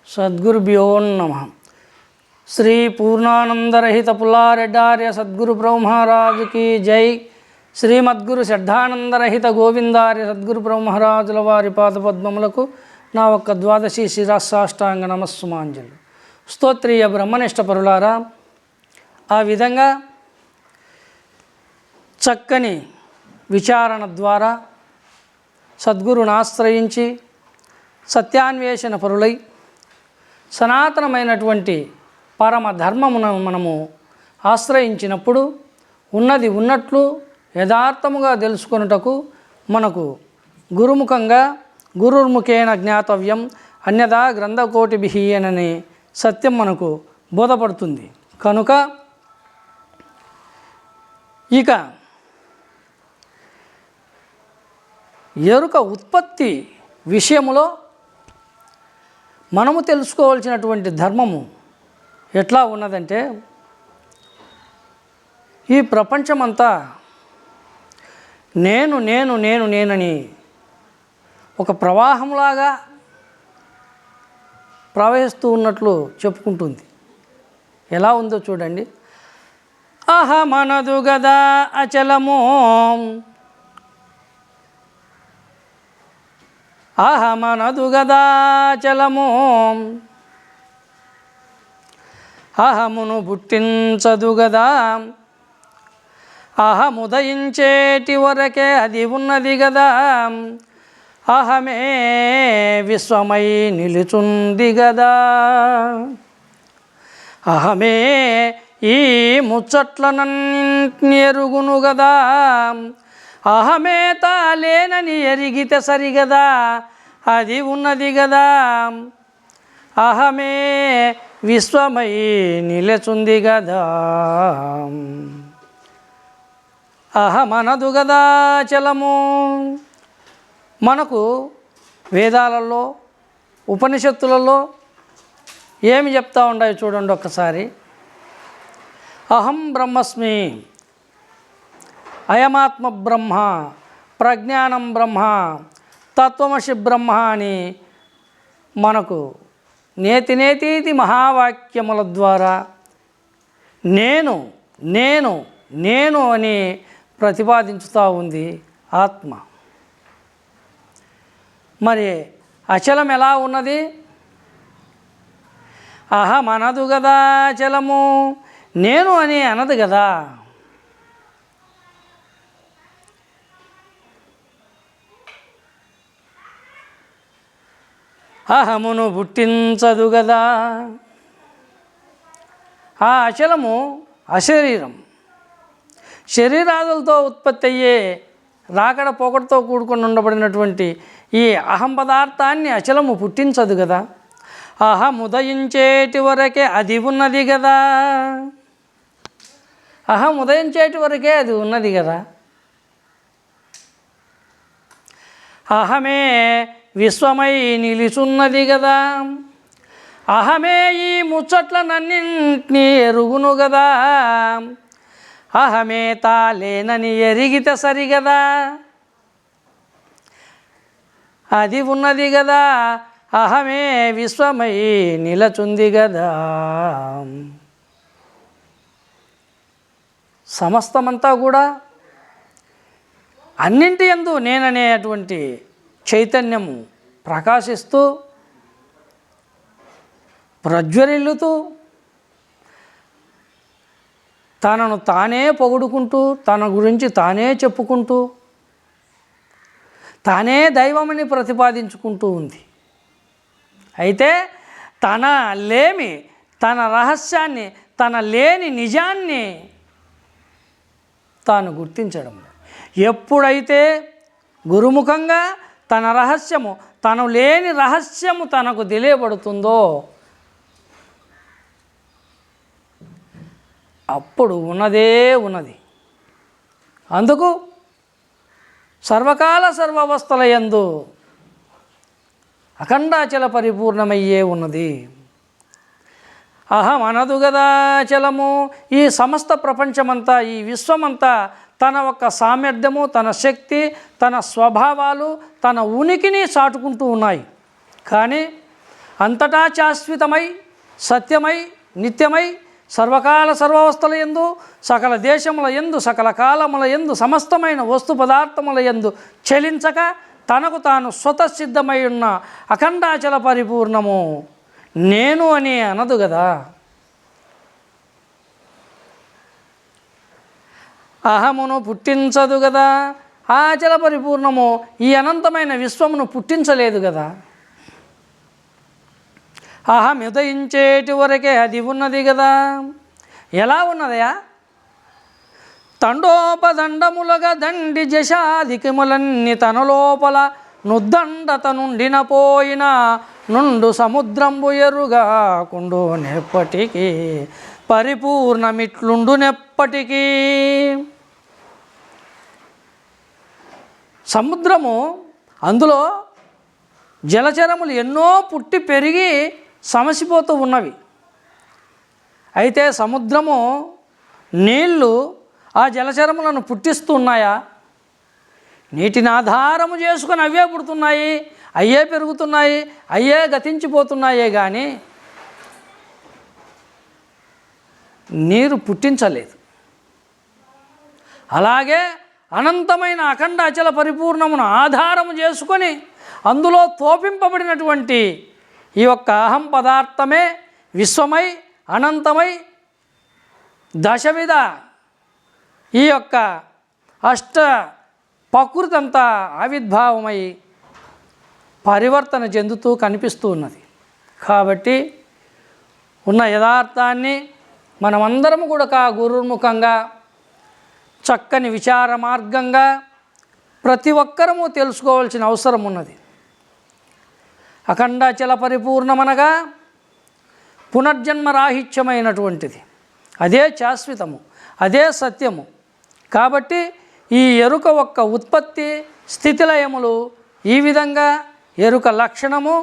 సద్గురుభ్యో నమః. శ్రీ పూర్ణానందరహిత పుల్లారెడ్డార్య సద్గురు బ్రహ్మరాజుకి జై. శ్రీమద్గురు శ్రద్ధానందరహిత గోవిందార్య సద్గురు బ్రహ్మరాజుల వారి పాదపద్మములకు నా ఒక్క ద్వాదశి శిరస్సాష్టాంగ నమస్సుమాంజలు. స్తోత్రీయ బ్రహ్మనిష్ట పరులారా, ఆ విధంగా చక్కని విచారణ ద్వారా సద్గురుని ఆశ్రయించి సత్యాన్వేషణ పరులై సనాతనమైనటువంటి పరమ ధర్మమును మనము ఆశ్రయించినప్పుడు ఉన్నది ఉన్నట్లు యథార్థముగా తెలుసుకొనుటకు మనకు గురుముఖంగా గురుర్ముఖేన జ్ఞాతవ్యం అన్యదా గ్రంథకోటిభిః అనని సత్యం మనకు బోధపడుతుంది. కనుక ఇక ఎరుక ఉత్పత్తి విషయములో మనము తెలుసుకోవాల్సినటువంటి ధర్మము ఎట్లా ఉన్నదంటే, ఈ ప్రపంచమంతా నేను నేను నేను నేనని ఒక ప్రవాహంలాగా ప్రవహిస్తూ ఉన్నట్లు చెప్పుకుంటుంది. ఎలా ఉందో చూడండి. అహమనదు గదా అచలమో, అహమనదు గదాచలమో, అహమును పుట్టించదు గదా, అహముదయించేటి వరకే అది ఉన్నది గదా, అహమే విశ్వమై నిలుచుంది గదా, అహమే ఈ ముచ్చట్లనన్నింటిని ఎరుగును గదా, అహమే తాలేనని ఎరిగితే సరిగదా, అది ఉన్నది గదా, అహమే విశ్వమై నిలచుంది గదా, అహమనదు గదా చలము. మనకు వేదాలలో ఉపనిషత్తులలో ఏమి చెప్తా ఉన్నాయో చూడండి ఒక్కసారి. అహం బ్రహ్మస్మి, అయమాత్మ బ్రహ్మ, ప్రజ్ఞానం బ్రహ్మ, తత్వమసి బ్రహ్మ అని మనకు నేతి మహావాక్యముల ద్వారా నేను నేను నేను అని ప్రతిపాదించుతూ ఉంది ఆత్మ. మరి అచలం ఎలా ఉన్నది? అహమనదు గదా చలము, నేను అని అనదు కదా. అహమును పుట్టించదు గదా. ఆ అచలము అశరీరం, శరీరాదులతో ఉత్పత్తి అయ్యే రాకడ పోకడతో కూడుకొని ఉండబడినటువంటి ఈ అహం పదార్థాన్ని అచలము పుట్టించదు కదా. అహం ఉదయించేటి వరకే అది ఉన్నది కదా, అహం ఉదయించేటి వరకే అది ఉన్నది కదా, అహమే విశ్వమై నిలుచున్నది కదా, అహమే ఈ ముచ్చట్లనన్నింటినీ ఎరుగును కదా, అహమే తాలేనని ఎరిగితే సరిగదా, అది ఉన్నది కదా, అహమే విశ్వమై నిలచుంది కదా. సమస్తమంతా కూడా అన్నింటి యందు నేననేటువంటి చైతన్యము ప్రకాశిస్తూ ప్రజ్వరిల్లుతూ తనను తానే పొగుడుకుంటూ తన గురించి తానే చెప్పుకుంటూ తానే దైవమని ప్రతిపాదించుకుంటూ ఉంది. అయితే తన లేమి, తన రహస్యాన్ని, తన లేని నిజాన్ని తాను గుర్తించడం. ఎప్పుడైతే గురుముఖంగా తన రహస్యము, తను లేని రహస్యము తనకు తెలియబడుతుందో అప్పుడు ఉన్నదే ఉన్నది. అందుకు సర్వకాల సర్వావస్థల యందు అఖండాచల పరిపూర్ణమయ్యే ఉన్నది. అహమనదు గదా చలము. ఈ సమస్త ప్రపంచమంతా, ఈ విశ్వమంతా తన ఒక్క సామర్థ్యము, తన శక్తి, తన స్వభావాలు, తన ఉనికిని చాటుకుంటూ ఉన్నాయి. కానీ అంతటా శాశ్వతమై సత్యమై నిత్యమై సర్వకాల సర్వావస్థల యందు సకల దేశముల యందు సకల కాలముల యందు సమస్తమైన వస్తు పదార్థముల యందు చలించక తనకు తాను స్వతసిద్ధమై ఉన్న అఖండాచల పరిపూర్ణము నేను అని అనదు కదా. అహమును పుట్టించదు కదా. ఆ అచల పరిపూర్ణము ఈ అనంతమైన విశ్వమును పుట్టించలేదు కదా. అహం ఉదయించేటి వరకే అది ఉన్నది కదా. ఎలా ఉన్నదయా? తండోపదండములుగా దండి జశాధికములన్నీ తన లోపల నుద్దండత నుండిన పోయిన నుండు సముద్రంబు ఎరుగా కుండు నెప్పటికీ పరిపూర్ణమిట్లుండు నెప్పటికీ. సముద్రము, అందులో జలచరములు ఎన్నో పుట్టి పెరిగి సమసిపోతూ ఉన్నవి. అయితే సముద్రము నీళ్ళు ఆ జలచరములను పుట్టిస్తూ ఉన్నాయా? నీటిని ఆధారము చేసుకొని అవే పుడుతున్నాయి, అయ్యే పెరుగుతున్నాయి, అయ్యే గతించిపోతున్నాయే కానీ నీరు పుట్టించలేదు. అలాగే అనంతమైన అఖండ అచల పరిపూర్ణమును ఆధారము చేసుకొని అందులో తోపింపబడినటువంటి ఈ యొక్క అహం పదార్థమే విశ్వమై అనంతమై దశవిధ ఈ యొక్క అష్ట ప్రకృతి అంతా ఆవిర్భావమై పరివర్తన చెందుతూ కనిపిస్తూ ఉన్నది. కాబట్టి ఉన్న యథార్థాన్ని మనమందరము కూడా గురుముఖంగా చక్కని విచార మార్గంగా ప్రతి ఒక్కరము తెలుసుకోవాల్సిన అవసరం ఉన్నది. అఖండాచల పరిపూర్ణమనగా పునర్జన్మరాహిత్యమైనటువంటిది, అదే శాశ్వతము, అదే సత్యము. కాబట్టి ఈ ఎరుక ఒక్క ఉత్పత్తి స్థితిలయములు ఈ విధంగా ఎరుక లక్షణము,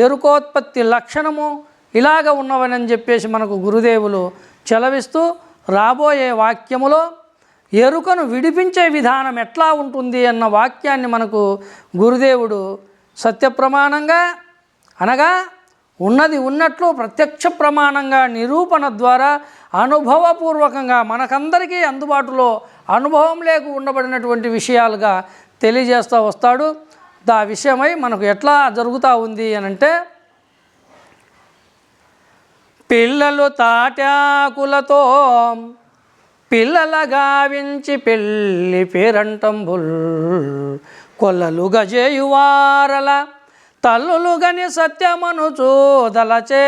ఎరుకోత్పత్తి లక్షణము ఇలాగ ఉన్నవని చెప్పేసి మనకు గురుదేవులు చెలవిస్తూ రాబోయే వాక్యములో ఎరుకను విడిపించే విధానం ఎట్లా ఉంటుంది అన్న వాక్యాన్ని మనకు గురుదేవుడు సత్యప్రమాణంగా అనగా ఉన్నది ఉన్నట్లు ప్రత్యక్ష ప్రమాణంగా నిరూపణ ద్వారా అనుభవపూర్వకంగా మనకందరికీ అందుబాటులో అనుభవం లేక ఉండబడినటువంటి విషయాలుగా తెలియజేస్తూ వస్తాడు. దా విషయమై మనకు ఎట్లా జరుగుతూ ఉంది అనంటే, పిల్లలు తాటాకులతో పిల్లల గావించి పెళ్ళి పేరంటంబుల్ కొల్లలు గజేయువారల తల్లులు గని సత్యమను చూదలచేరామదిని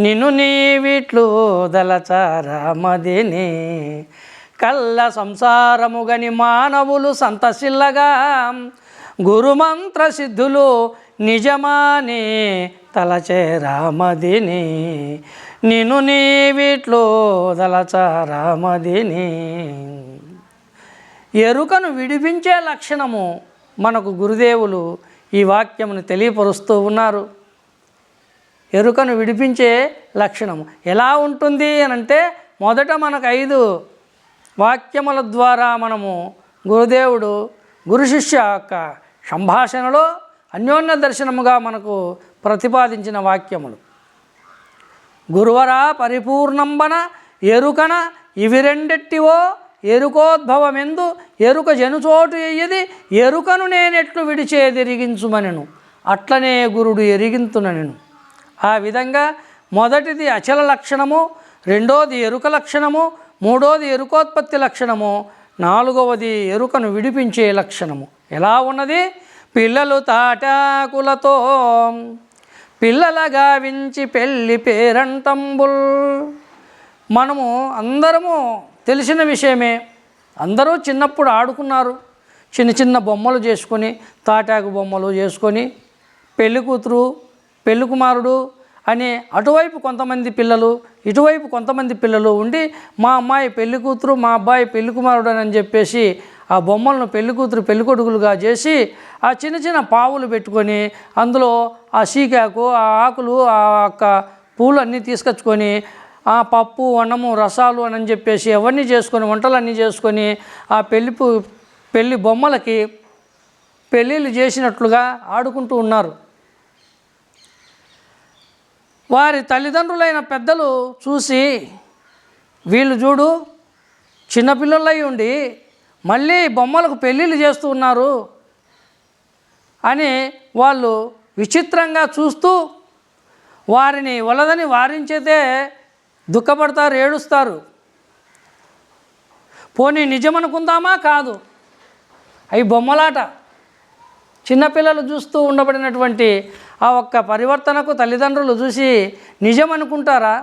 నిన్ను నీవిట్లు దలచారామదిని కళ్ళ సంసారము గని మానవులు సంతసిల్లగా గురుమంత్ర సిద్ధులు నిజమాని తలచేరామదిని నిన్ను నీవిట్లు దలచారామదిని. ఎరుకను విడిపించే లక్షణము మనకు గురుదేవులు ఈ వాక్యమును తెలియపరుస్తూ ఉన్నారు. ఎరుకను విడిపించే లక్షణము ఎలా ఉంటుంది అనంటే, మొదట మనకు 5 వాక్యముల ద్వారా మనము గురుదేవుడు గురు శిష్య యొక్క సంభాషణలో అన్యోన్య దర్శనముగా మనకు ప్రతిపాదించిన వాక్యములు. గురువరా పరిపూర్ణంబన ఎరుకన ఇవి రెండెట్టివో ఎరుకోద్భవమెందు ఎరుక జనుచోటు ఎయ్యది ఎరుకను నేనెట్లు విడిచేదిరిగించుమనెను అట్లనే గురుడు ఎరిగింతుననెను. ఆ విధంగా మొదటిది అచల లక్షణము, రెండోది ఎరుక లక్షణము, మూడోది ఎరుకోత్పత్తి లక్షణము, నాలుగవది ఎరుకను విడిపించే లక్షణము. ఎలా ఉన్నది? పిల్లలు తాటాకులతో పిల్లల గావించి పెళ్ళి పేరంటంబుల్. మనము అందరము తెలిసిన విషయమే. అందరూ చిన్నప్పుడు ఆడుకున్నారు, చిన్న చిన్న బొమ్మలు చేసుకొని, తాటాకు బొమ్మలు చేసుకొని పెళ్ళి కూతురు పెళ్ళి కుమారుడు అని అటువైపు కొంతమంది పిల్లలు ఇటువైపు కొంతమంది పిల్లలు ఉండి మా అమ్మాయి పెళ్ళి కూతురు మా అబ్బాయి పెళ్ళి కుమారుడు అని చెప్పేసి ఆ బొమ్మలను పెళ్ళి కూతురు పెళ్ళి కొడుకులుగా చేసి ఆ చిన్న చిన్న పావులు పెట్టుకొని అందులో ఆ సీకాకు ఆ ఆకులు ఆ యొక్క పూలు అన్నీ తీసుకొచ్చుకొని ఆ పప్పు అన్నము రసాలు అని చెప్పేసి అవన్నీ చేసుకొని వంటలన్నీ చేసుకొని ఆ పెళ్ళి బొమ్మలకి పెళ్ళిళ్ళు చేసినట్లుగా ఆడుకుంటూ ఉన్నారు. వారి తల్లిదండ్రులైన పెద్దలు చూసి, వీళ్ళు చూడు చిన్నపిల్లలై ఉండి మళ్ళీ బొమ్మలకు పెళ్ళిళ్ళు చేస్తూ ఉన్నారు అని వాళ్ళు విచిత్రంగా చూస్తూ వారిని వలదని వారించేతే దుఃఖపడతారు, ఏడుస్తారు. పోనీ నిజమనుకుందామా? కాదు, అవి బొమ్మలాట. చిన్నపిల్లలు చూస్తూ ఉండబడినటువంటి ఆ ఒక్క పరివర్తనకు తల్లిదండ్రులు చూసి నిజమనుకుంటారా?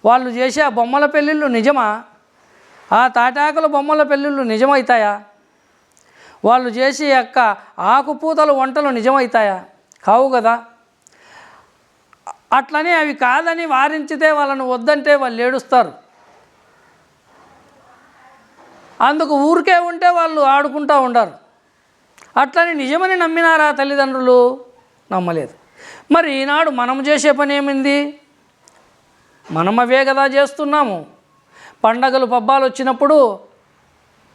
వాళ్ళు చేసే ఆ బొమ్మల పెళ్ళిళ్ళు నిజమా? ఆ తాటాకుల బొమ్మల పెళ్ళిళ్ళు నిజమవుతాయా? వాళ్ళు చేసే యొక్క ఆకుపూతల వంటలు నిజమవుతాయా? కావు కదా. అట్లని అవి కాదని వారించితే వాళ్ళను వద్దంటే వాళ్ళు ఏడుస్తారు. అందుకు ఊరికే ఉంటే వాళ్ళు ఆడుకుంటూ ఉండరు. అట్లని నిజమని నమ్మినారా తల్లిదండ్రులు? నమ్మలేదు. మరి ఈనాడు మనం చేసే పని ఏమింది? మనం అవే కదా చేస్తున్నాము. పండగలు పబ్బాలు వచ్చినప్పుడు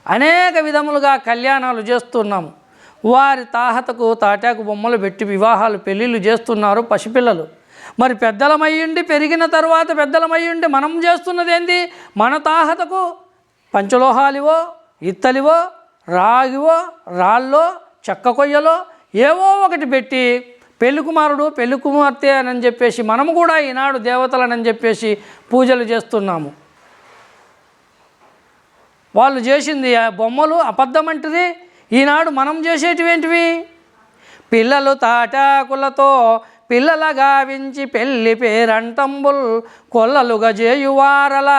అనేక విధములుగా కళ్యాణాలు చేస్తున్నాము. వారి తాహతకు తాటాకు బొమ్మలు పెట్టి వివాహాలు పెళ్ళిళ్ళు చేస్తున్నారు పసిపిల్లలు. మరి పెద్దలమయ్యుండి పెరిగిన తర్వాత పెద్దలమయ్యుండి మనం చేస్తున్నది ఏంది? మన తాహతకు పంచలోహాలివో, ఇత్తలివో, రాగివో, రాళ్ళో, చెక్క కొయ్యలో ఏవో ఒకటి పెట్టి పెళ్లి కుమారుడు పెళ్లి కుమార్తె అని చెప్పేసి మనము కూడా ఈనాడు దేవతలనని చెప్పేసి పూజలు చేస్తున్నాము. వాళ్ళు చేసింది బొమ్మలు అబద్ధమంటిది. ఈనాడు మనం చేసేటివేంటివి? పిల్లలు తాటాకులతో పిల్లల గావించి పెళ్ళి పేరంటంబుల్ కొల్లలుగా చేయువారల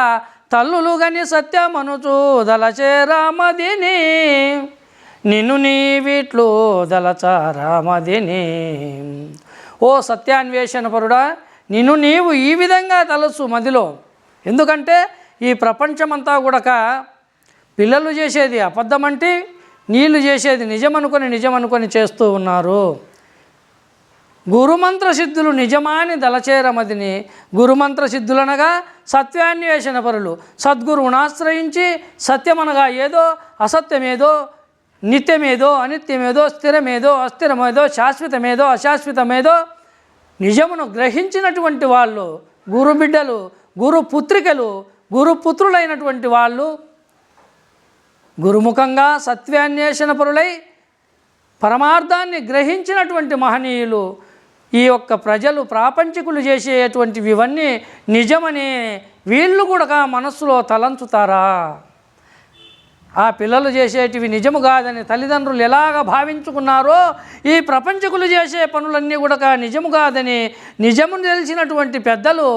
తల్లులుగని సత్యమనుచు దలచేరామదిని నిన్ను నీవిట్లు దలచారామదిని. ఓ సత్యాన్వేషణ పరుడా, నిన్ను నీవు ఈ విధంగా తలసు మదిలో. ఎందుకంటే ఈ ప్రపంచమంతా కూడా పిల్లలు చేసేది అబద్ధమంటే నీళ్ళు చేసేది నిజమనుకొని చేస్తూ ఉన్నారు. గురుమంత్ర సిద్ధులు నిజమాని దలచేరమదిని. గురుమంత్ర సిద్ధులనగా సత్యాన్వేషణ పరులు సద్గురువును ఆశ్రయించి సత్యమనగా ఏదో, అసత్యమేదో, నిత్యమేదో, అనిత్యమేదో, స్థిరమేదో, అస్థిరమేదో, శాశ్వతమేదో, అశాశ్వతమేదో నిజమును గ్రహించినటువంటి వాళ్ళు గురు బిడ్డలు, గురు పుత్రికలు, గురుపుత్రులైనటువంటి వాళ్ళు గురుముఖంగా సత్యాన్వేషణ పరులై పరమార్థాన్ని గ్రహించినటువంటి మహనీయులు. ఈ యొక్క ప్రజలు ప్రాపంచికులు చేసేటువంటివి ఇవన్నీ నిజమని వీళ్ళు కూడా మనస్సులో తలంచుతారా? ఆ పిల్లలు చేసేటివి నిజము కాదని తల్లిదండ్రులు ఎలాగ భావించుకున్నారో ఈ ప్రపంచకులు చేసే పనులన్నీ కూడా నిజము కాదని నిజమును తెలిసినటువంటి పెద్దలు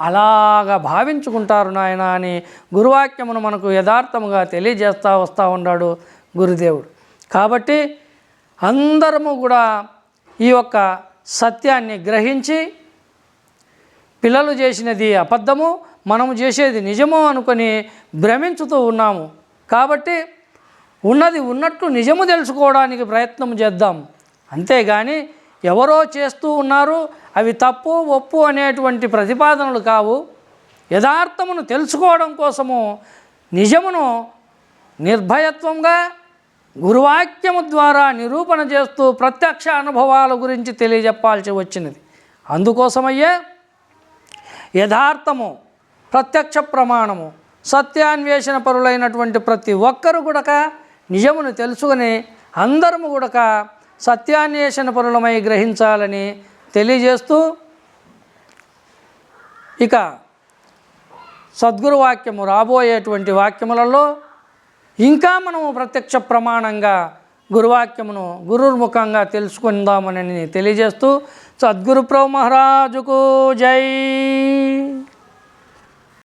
అలాగా భావించుకుంటారు నాయన అని గురువాక్యమును మనకు యథార్థముగా తెలియజేస్తూ వస్తూ ఉన్నాడు గురుదేవుడు. కాబట్టి అందరము కూడా ఈ యొక్క సత్యాన్ని గ్రహించి పిల్లలు చేసినది అబద్ధము, మనము చేసేది నిజము అనుకొని భ్రమించుతూ ఉన్నాము. కాబట్టి ఉన్నది ఉన్నట్లు నిజము తెలుసుకోవడానికి ప్రయత్నం చేద్దాం. అంతేగాని ఎవరో చేస్తూ ఉన్నారు అవి తప్పు ఒప్పు అనేటువంటి ప్రతిపాదనలు కావు. యథార్థమును తెలుసుకోవడం కోసము నిజమును నిర్భయత్వంగా గురువాక్యము ద్వారా నిరూపణ చేస్తూ ప్రత్యక్ష అనుభవాల గురించి తెలియజెప్పాల్సి వచ్చినది. అందుకోసమయ్యే యథార్థము, ప్రత్యక్ష ప్రమాణము, సత్యాన్వేషణ పరులైనటువంటి ప్రతి ఒక్కరు కూడా నిజమును తెలుసుకొని అందరము కూడా సత్యాన్వేషణ పరులమై గ్రహించాలని తెలియజేస్తూ ఇక సద్గురు వాక్యము రాబోయేటువంటి వాక్యములలో ఇంకా మనము ప్రత్యక్ష ప్రమాణంగా గురువాక్యమును గురుర్ముఖంగా తెలుసుకుందామని తెలియజేస్తూ సద్గురు ప్రభు మహారాజుకు జై.